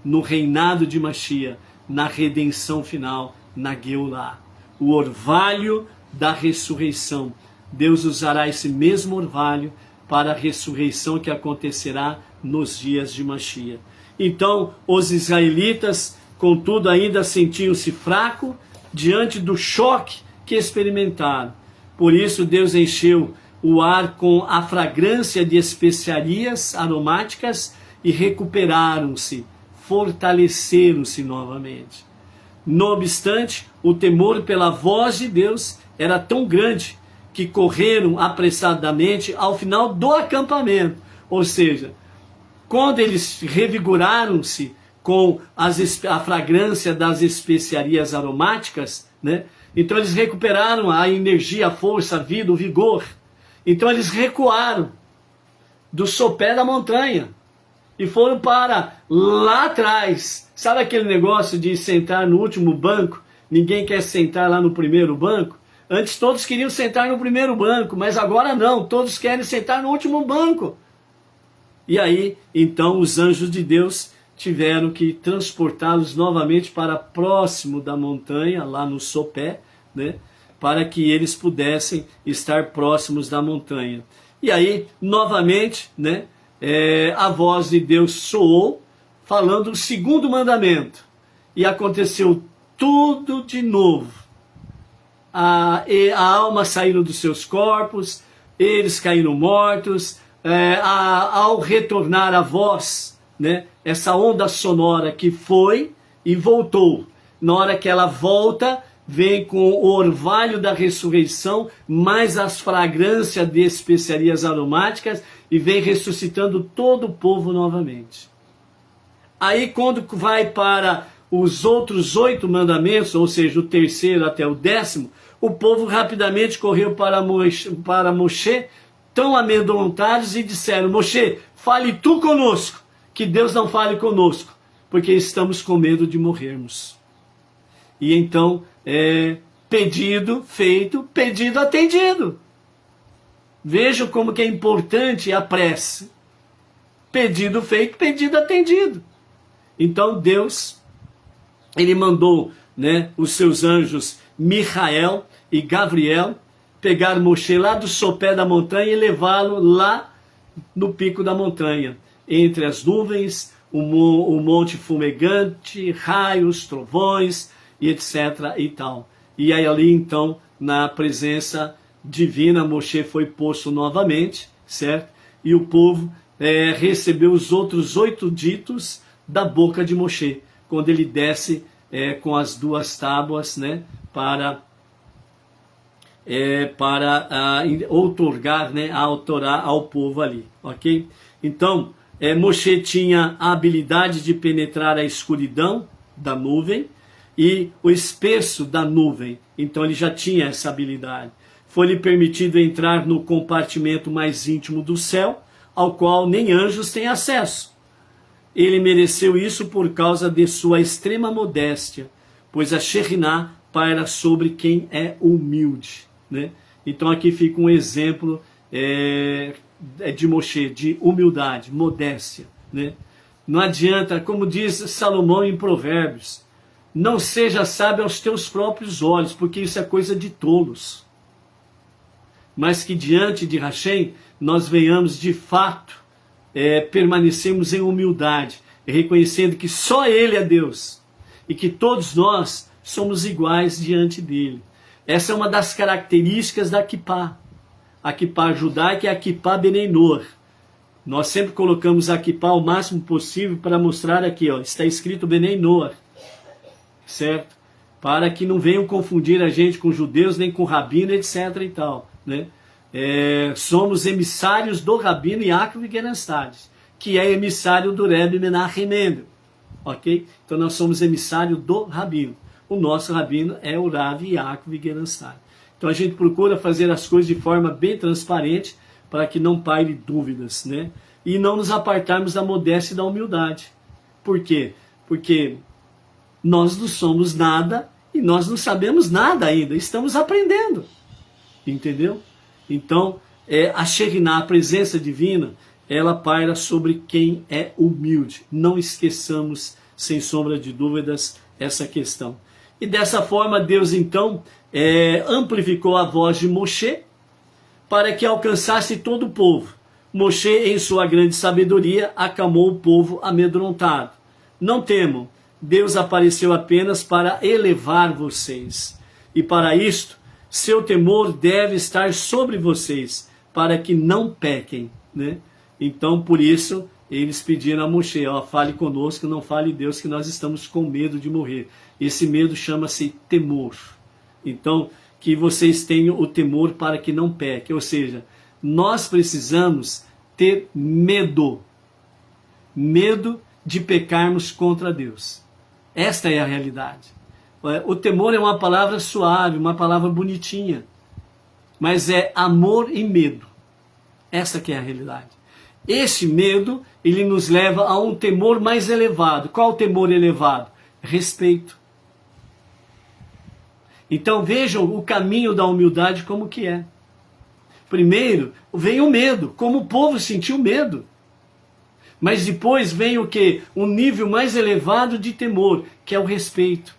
no reinado de Mashiach, na redenção final, na Geulah. O orvalho da ressurreição. Deus usará esse mesmo orvalho para a ressurreição que acontecerá nos dias de Mashiach. Então, os israelitas, contudo, ainda sentiam-se fracos diante do choque que experimentaram. Por isso, Deus encheu o ar com a fragrância de especiarias aromáticas e recuperaram-se, fortaleceram-se novamente. No obstante, o temor pela voz de Deus era tão grande que correram apressadamente ao final do acampamento. Ou seja, quando eles revigoraram-se com a fragrância das especiarias aromáticas, né? Então eles recuperaram a energia, a força, a vida, o vigor. Então eles recuaram do sopé da montanha e foram para lá atrás. Sabe aquele negócio de sentar no último banco? Ninguém quer sentar lá no primeiro banco? Antes todos queriam sentar no primeiro banco, mas agora não, todos querem sentar no último banco. E aí, então, os anjos de Deus tiveram que transportá-los novamente para próximo da montanha, lá no sopé, né, para que eles pudessem estar próximos da montanha. E aí, novamente, né, a voz de Deus soou, falando o segundo mandamento. E aconteceu tudo de novo. A alma saiu dos seus corpos, eles caíram mortos, ao retornar a voz, né, essa onda sonora que foi e voltou. Na hora que ela volta, vem com o orvalho da ressurreição, mais as fragrâncias de especiarias aromáticas, e vem ressuscitando todo o povo novamente. Aí quando vai para os outros 8 mandamentos, ou seja, o terceiro até o 10º, o povo rapidamente correu para Moshe, tão amedrontados, e disseram: Moshe, fale tu conosco, que Deus não fale conosco, porque estamos com medo de morrermos. E então, pedido feito, pedido atendido. Vejam como que é importante a prece. Pedido feito, pedido atendido. Então Deus, ele mandou, né, os seus anjos Michael e Gabriel pegar Moshe lá do sopé da montanha e levá-lo lá no pico da montanha, entre as nuvens, o monte fumegante, raios, trovões, e etc. e tal. E aí ali então, na presença divina, Moshe foi posto novamente, certo? E o povo recebeu os outros 8 ditos da boca de Moshe, quando ele desce com as 2 tábuas, né, para outorgar, né, a autorar ao povo ali, ok? Então, Moshe tinha a habilidade de penetrar a escuridão da nuvem e o espesso da nuvem, então ele já tinha essa habilidade. Foi-lhe permitido entrar no compartimento mais íntimo do céu, ao qual nem anjos têm acesso. Ele mereceu isso por causa de sua extrema modéstia, pois a Shekhinah paira sobre quem é humilde, né? Então aqui fica um exemplo de Moshe, de humildade, modéstia, né? Não adianta, como diz Salomão em Provérbios, não seja sábio aos teus próprios olhos, porque isso é coisa de tolos. Mas que diante de Hashem nós venhamos de fato permanecemos em humildade, reconhecendo que só Ele é Deus e que todos nós somos iguais diante dele. Essa é uma das características da Kippah. A Kippah judaica é a Kippah Benei Noach. Nós sempre colocamos a Kippah o máximo possível para mostrar aqui, ó, está escrito Benei Noach, certo? Para que não venham confundir a gente com judeus, nem com rabino, etc. e tal, né? Somos emissários do rabino Yaakov Gerenstad, que é emissário do Rebbe Menachem Mendel, ok? Então nós somos emissário do rabino. O nosso rabino é o Rav Yaakov Gerenstad. Então a gente procura fazer as coisas de forma bem transparente para que não paire dúvidas, né? E não nos apartarmos da modéstia e da humildade. Por quê? Porque nós não somos nada e nós não sabemos nada ainda, estamos aprendendo, entendeu? Então, a Shekhinah, a presença divina, ela paira sobre quem é humilde. Não esqueçamos, sem sombra de dúvidas, essa questão. E dessa forma, Deus então amplificou a voz de Moshe para que alcançasse todo o povo. Moshe, em sua grande sabedoria, acalmou o povo amedrontado. Não temam, Deus apareceu apenas para elevar vocês. E para isto, seu temor deve estar sobre vocês, para que não pequem, né? Então, por isso, eles pediram a Moshe, fale conosco, não fale Deus, que nós estamos com medo de morrer. Esse medo chama-se temor. Então, que vocês tenham o temor para que não pequem. Ou seja, nós precisamos ter medo. Medo de pecarmos contra Deus. Esta é a realidade. O temor é uma palavra suave, uma palavra bonitinha. Mas é amor e medo. Essa que é a realidade. Esse medo, ele nos leva a um temor mais elevado. Qual o temor elevado? Respeito. Então vejam o caminho da humildade como que é. Primeiro vem o medo, como o povo sentiu medo. Mas depois vem o quê? Um nível mais elevado de temor, que é o respeito.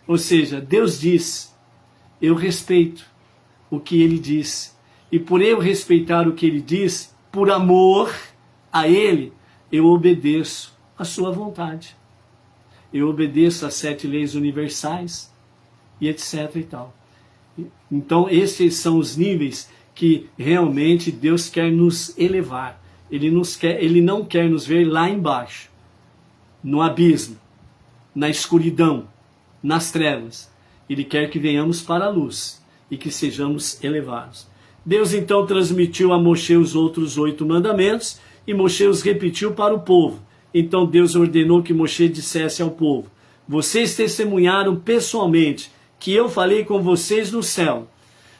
Ou seja, Deus diz, eu respeito o que Ele diz. E por eu respeitar o que Ele diz, por amor a Ele, eu obedeço a sua vontade. Eu obedeço às 7 leis universais e etc. e tal. Então esses são os níveis que realmente Deus quer nos elevar. Ele não quer nos ver lá embaixo, no abismo, na escuridão, nas trevas. Ele quer que venhamos para a luz e que sejamos elevados. Deus então transmitiu a Moshe os outros 8 mandamentos e Moshe os repetiu para o povo. Então Deus ordenou que Moshe dissesse ao povo: vocês testemunharam pessoalmente que eu falei com vocês no céu.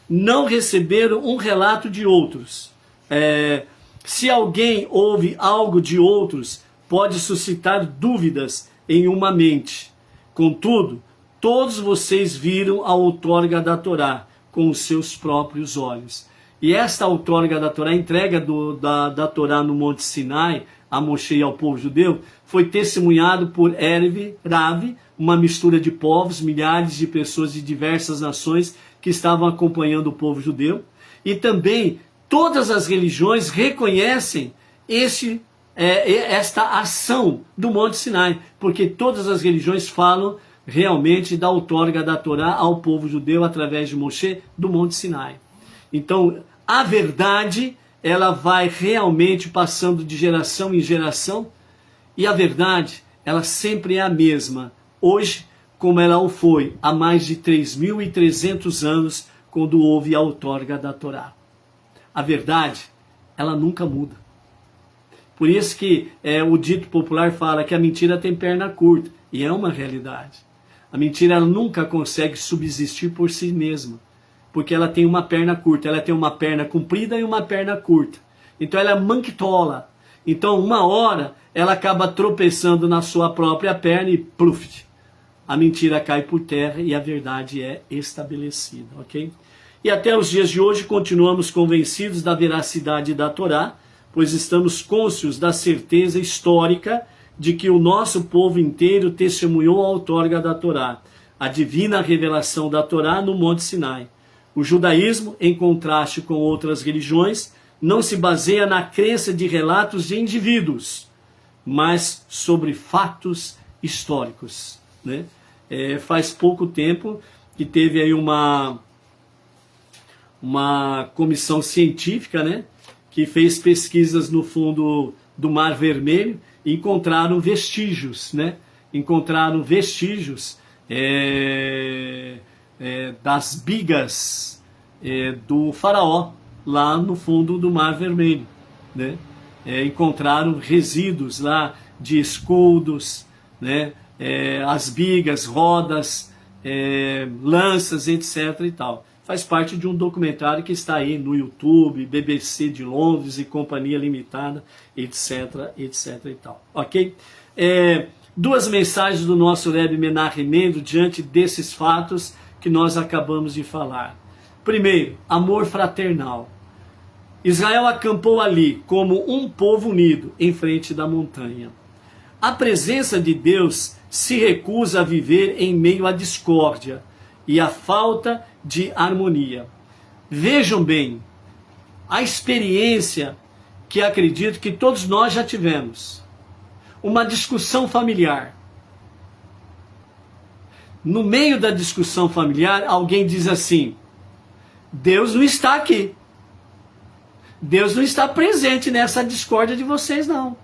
Não receberam um relato de outros. Se alguém ouve algo de outros, pode suscitar dúvidas em uma mente. Contudo, todos vocês viram a outorga da com os seus próprios olhos. E esta outorga da Torá, a entrega da Torá no Monte Sinai, a Moshe e ao povo judeu, foi testemunhado por Erev, Rav, uma mistura de povos, milhares de pessoas de diversas nações que estavam acompanhando o povo judeu. E também todas as religiões reconhecem esta ação do Monte Sinai, porque todas as religiões falam realmente da outorga da Torá ao povo judeu através de Moshe do Monte Sinai. Então, a verdade, ela vai realmente passando de geração em geração, e a verdade, ela sempre é a mesma, hoje, como ela o foi há mais de 3.300 anos, quando houve a outorga da Torá. A verdade, ela nunca muda. Por isso que o dito popular fala que a mentira tem perna curta, e é uma realidade. A mentira ela nunca consegue subsistir por si mesma, porque ela tem uma perna curta, ela tem uma perna comprida e uma perna curta. Então ela é manquitola. Então uma hora ela acaba tropeçando na sua própria perna e pluf, a mentira cai por terra e a verdade é estabelecida, ok? E até os dias de hoje continuamos convencidos da veracidade da Torá, pois estamos cônscios da certeza histórica de que o nosso povo inteiro testemunhou a outorga da Torá, a divina revelação da Torá no Monte Sinai. O judaísmo, em contraste com outras religiões, não se baseia na crença de relatos de indivíduos, mas sobre fatos históricos, né? Faz pouco tempo que teve aí uma comissão científica, né, que fez pesquisas no fundo do Mar Vermelho e encontraram vestígios, né? Encontraram vestígios das bigas do faraó lá no fundo do Mar Vermelho, né? Encontraram resíduos lá de escudos, né? As bigas, rodas, lanças, etc. e tal. Faz parte de um documentário que está aí no YouTube, BBC de Londres e Companhia Limitada, etc, etc e tal. Ok? Duas mensagens do nosso Rebbe Menachem Mendel diante desses fatos que nós acabamos de falar. Primeiro, amor fraternal. Israel acampou ali como um povo unido em frente da montanha. A presença de Deus se recusa a viver em meio à discórdia. e a falta de harmonia. Vejam bem, a experiência que acredito que todos nós já tivemos. Uma discussão familiar. No meio da discussão familiar, alguém diz assim: Deus não está aqui. Deus não está presente nessa discórdia de vocês, não.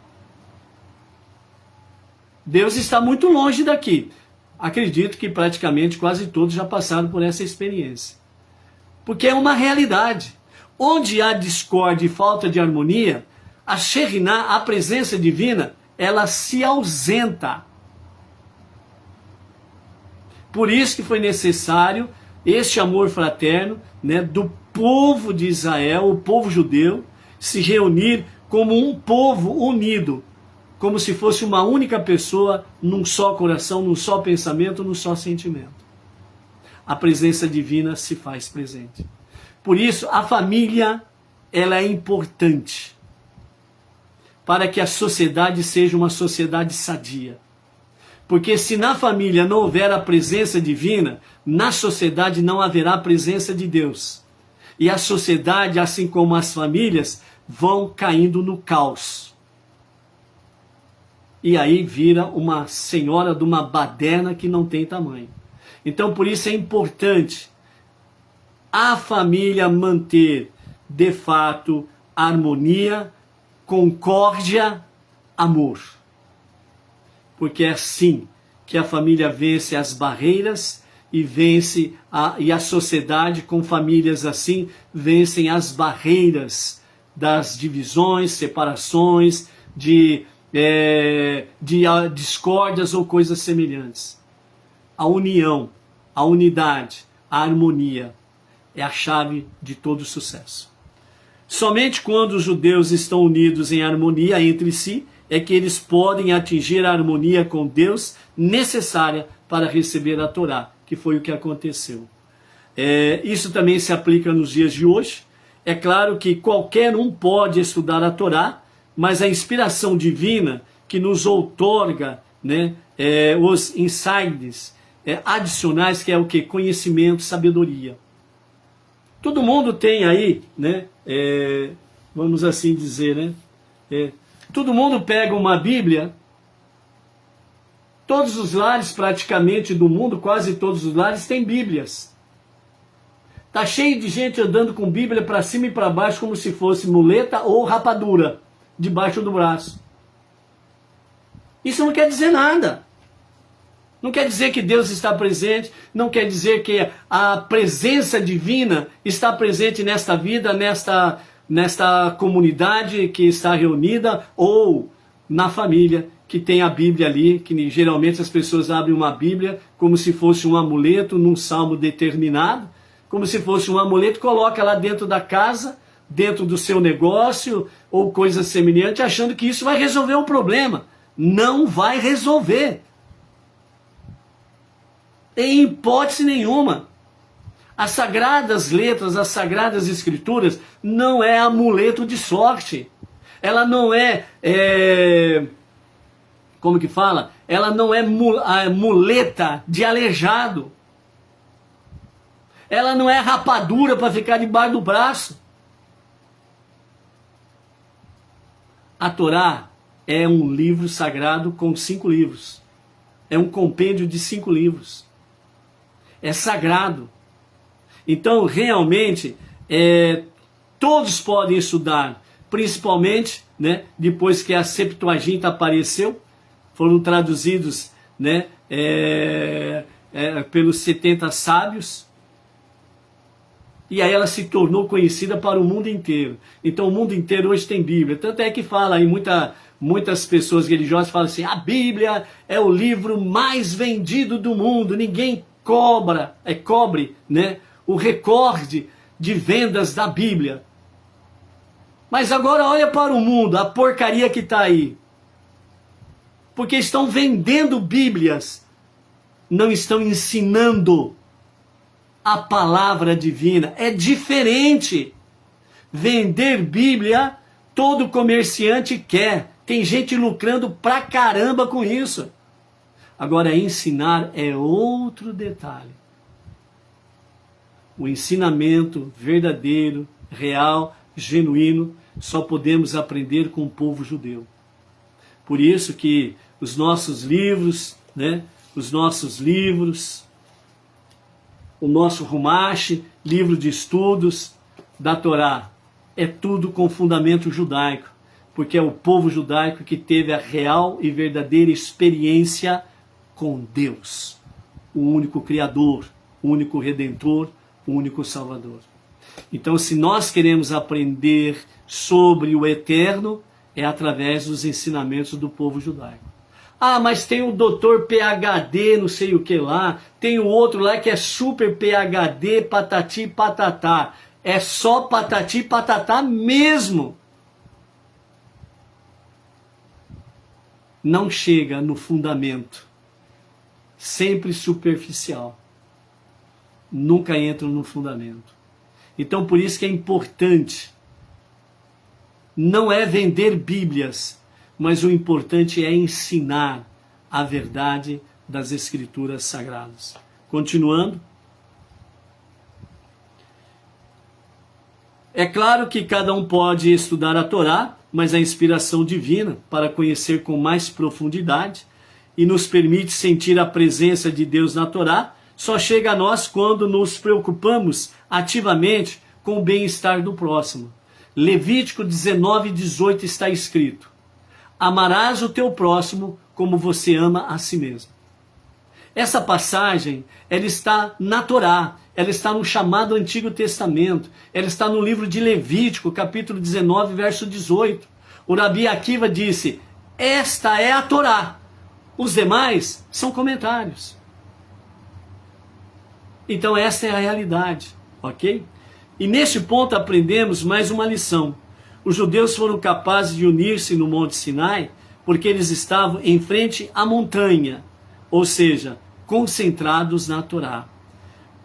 Deus está muito longe daqui. Acredito que praticamente quase todos já passaram por essa experiência. Porque é uma realidade. Onde há discórdia e falta de harmonia, a Shekhinah, a presença divina, ela se ausenta. Por isso que foi necessário este amor fraterno, né, do povo de Israel, o povo judeu, se reunir como um povo unido, como se fosse uma única pessoa, num só coração, num só pensamento, num só sentimento. A presença divina se faz presente. Por isso, a família, ela é importante para que a sociedade seja uma sociedade sadia. Porque se na família não houver a presença divina, na sociedade não haverá a presença de Deus. E a sociedade, assim como as famílias, vão caindo no caos. E aí vira uma senhora de uma baderna que não tem tamanho. Então por isso é importante a família manter, de fato, harmonia, concórdia, amor. Porque é assim que a família vence as barreiras e vence e a sociedade com famílias assim vencem as barreiras das divisões, separações, de discórdias ou coisas semelhantes. A união, a unidade, a harmonia é a chave de todo sucesso. Somente quando os judeus estão unidos em harmonia entre si, é que eles podem atingir a harmonia com Deus necessária para receber a Torá, que foi o que aconteceu. Isso também se aplica nos dias de hoje. É claro que qualquer um pode estudar a Torá, mas a inspiração divina que nos outorga, né, os insights adicionais, que é o que? Conhecimento, sabedoria. Todo mundo tem aí, né, vamos assim dizer, né, todo mundo pega uma Bíblia, todos os lares praticamente do mundo, quase todos os lares têm Bíblias. Está cheio de gente andando com Bíblia para cima e para baixo como se fosse muleta ou rapadura debaixo do braço. Isso não quer dizer nada. Não quer dizer que Deus está presente, não quer dizer que a presença divina está presente nesta vida, nesta comunidade que está reunida, ou na família que tem a Bíblia ali, que geralmente as pessoas abrem uma Bíblia como se fosse um amuleto num salmo determinado, como se fosse um amuleto, coloca lá dentro da casa, dentro do seu negócio, ou coisa semelhante, achando que isso vai resolver o problema. Não vai resolver. Em hipótese nenhuma. As sagradas letras, as sagradas escrituras, não é amuleto de sorte. Ela não como que fala? Ela não é muleta de aleijado. Ela não é rapadura para ficar debaixo do braço. A Torá é um livro sagrado com 5 livros. É um compêndio de 5 livros. É sagrado. Então, realmente, todos podem estudar, principalmente, né, depois que a Septuaginta apareceu, foram traduzidos, né, pelos 70 sábios, e aí ela se tornou conhecida para o mundo inteiro. Então o mundo inteiro hoje tem Bíblia. Tanto é que fala aí, muitas pessoas religiosas falam assim, a Bíblia é o livro mais vendido do mundo, ninguém cobre, né, o recorde de vendas da Bíblia. Mas agora olha para o mundo, a porcaria que está aí. Porque estão vendendo Bíblias, não estão ensinando a palavra divina. É diferente. Vender Bíblia, todo comerciante quer. Tem gente lucrando pra caramba com isso. Agora, ensinar é outro detalhe. o ensinamento verdadeiro, real, genuíno, só podemos aprender com o povo judeu. Por isso que os nossos livros, né, o nosso Rumash, livro de estudos da Torá, é tudo com fundamento judaico, porque é o povo judaico que teve a real e verdadeira experiência com Deus, o único Criador, o único Redentor, o único Salvador. Então, se nós queremos aprender sobre o eterno, é através dos ensinamentos do povo judaico. Ah, mas tem o doutor PhD, não sei o que lá, tem o outro lá que é super PhD, patati patatá. É só patati patatá mesmo. Não chega no fundamento. Sempre superficial. Nunca entra no fundamento. Então, por isso que é importante. Não é vender Bíblias, mas o importante é ensinar a verdade das Escrituras Sagradas. Continuando. É claro que cada um pode estudar a Torá, mas a inspiração divina para conhecer com mais profundidade e nos permite sentir a presença de Deus na Torá só chega a nós quando nos preocupamos ativamente com o bem-estar do próximo. Levítico 19:18 está escrito: amarás o teu próximo como você ama a si mesmo. Essa passagem, ela está na Torá, ela está no chamado Antigo Testamento, ela está no livro de Levítico, capítulo 19, verso 18. O Rabi Akiva disse: esta é a Torá, os demais são comentários. Então essa é a realidade, ok? E neste ponto aprendemos mais uma lição. Os judeus foram capazes de unir-se no Monte Sinai porque eles estavam em frente à montanha, ou seja, concentrados na Torá.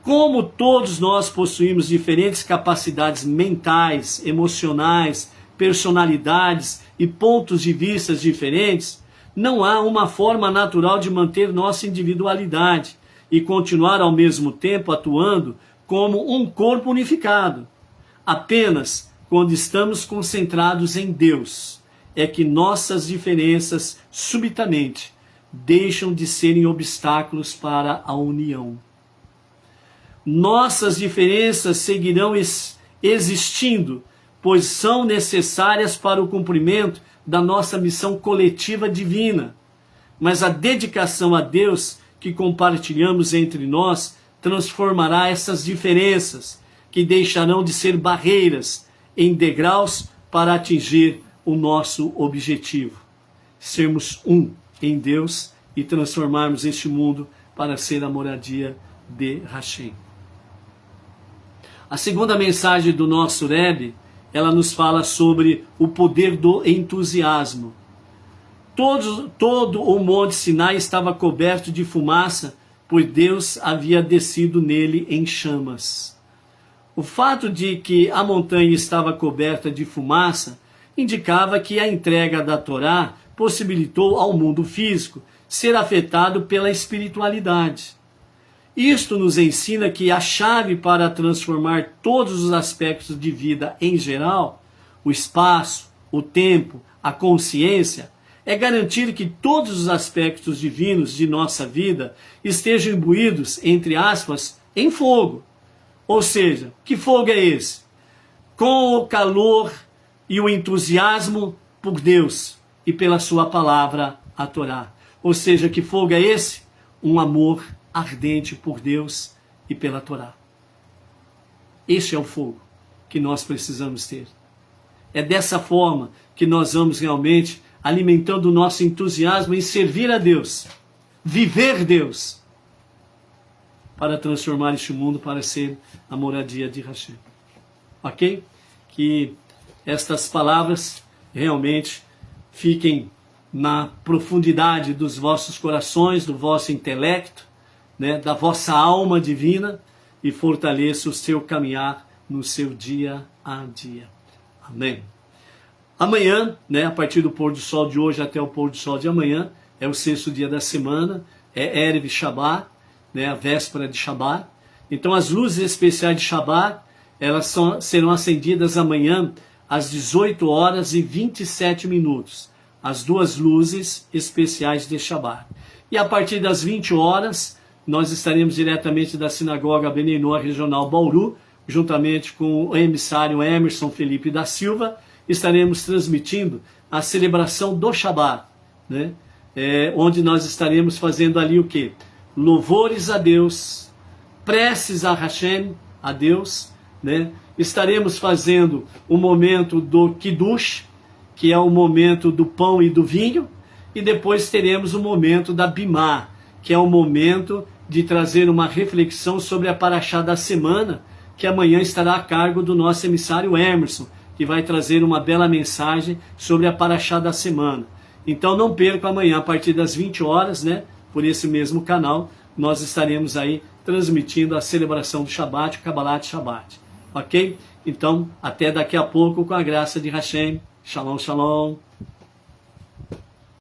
Como todos nós possuímos diferentes capacidades mentais, emocionais, personalidades e pontos de vista diferentes, não há uma forma natural de manter nossa individualidade e continuar ao mesmo tempo atuando como um corpo unificado. Apenas quando estamos concentrados em Deus é que nossas diferenças subitamente deixam de serem obstáculos para a união. Nossas diferenças seguirão existindo, pois são necessárias para o cumprimento da nossa missão coletiva divina. Mas a dedicação a Deus que compartilhamos entre nós transformará essas diferenças, que deixarão de ser barreiras, em degraus para atingir o nosso objetivo. Sermos um em Deus e transformarmos este mundo para ser a moradia de Hashem. A segunda mensagem do nosso Rebbe, ela nos fala sobre o poder do entusiasmo. Todo o Monte Sinai estava coberto de fumaça, pois Deus havia descido nele em chamas. O fato de que a montanha estava coberta de fumaça indicava que a entrega da Torá possibilitou ao mundo físico ser afetado pela espiritualidade. Isto nos ensina que a chave para transformar todos os aspectos de vida em geral, o espaço, o tempo, a consciência, é garantir que todos os aspectos divinos de nossa vida estejam imbuídos, entre aspas, em fogo. Ou seja, que fogo é esse? Com o calor e o entusiasmo por Deus e pela sua palavra, a Torá. Ou seja, que fogo é esse? Um amor ardente por Deus e pela Torá. Este é o fogo que nós precisamos ter. É dessa forma que nós vamos realmente alimentando o nosso entusiasmo em servir a Deus, viver Deus, para transformar este mundo para ser a moradia de Hashem. Ok? Que estas palavras realmente fiquem na profundidade dos vossos corações, do vosso intelecto, né, da vossa alma divina, e fortaleça o seu caminhar no seu dia a dia. Amém. Amanhã, né, a partir do pôr do sol de hoje até o pôr do sol de amanhã, é o 6º dia da semana, é Erev Shabbat, né, a véspera de Shabbat, Então as luzes especiais de Shabat, elas serão acendidas amanhã às 18 horas e 27 minutos. As duas luzes especiais de Shabat. E a partir das 20 horas, nós estaremos diretamente da Sinagoga Beninoa Regional Bauru, juntamente com o emissário Emerson Felipe da Silva, estaremos transmitindo a celebração do Shabat, né? Onde nós estaremos fazendo ali o quê? Louvores a Deus, preces a Hashem, a Deus, né? Estaremos fazendo o momento do Kiddush, que é o momento do pão e do vinho, e depois teremos o momento da Bimá, que é o momento de trazer uma reflexão sobre a Parashá da semana, que amanhã estará a cargo do nosso emissário Emerson, que vai trazer uma bela mensagem sobre a Parashá da semana. Então não perca amanhã, a partir das 20 horas, né, por esse mesmo canal, nós estaremos aí transmitindo a celebração do Shabat, o Kabbalat Shabat. Ok? Então, até daqui a pouco, com a graça de Hashem. Shalom, shalom.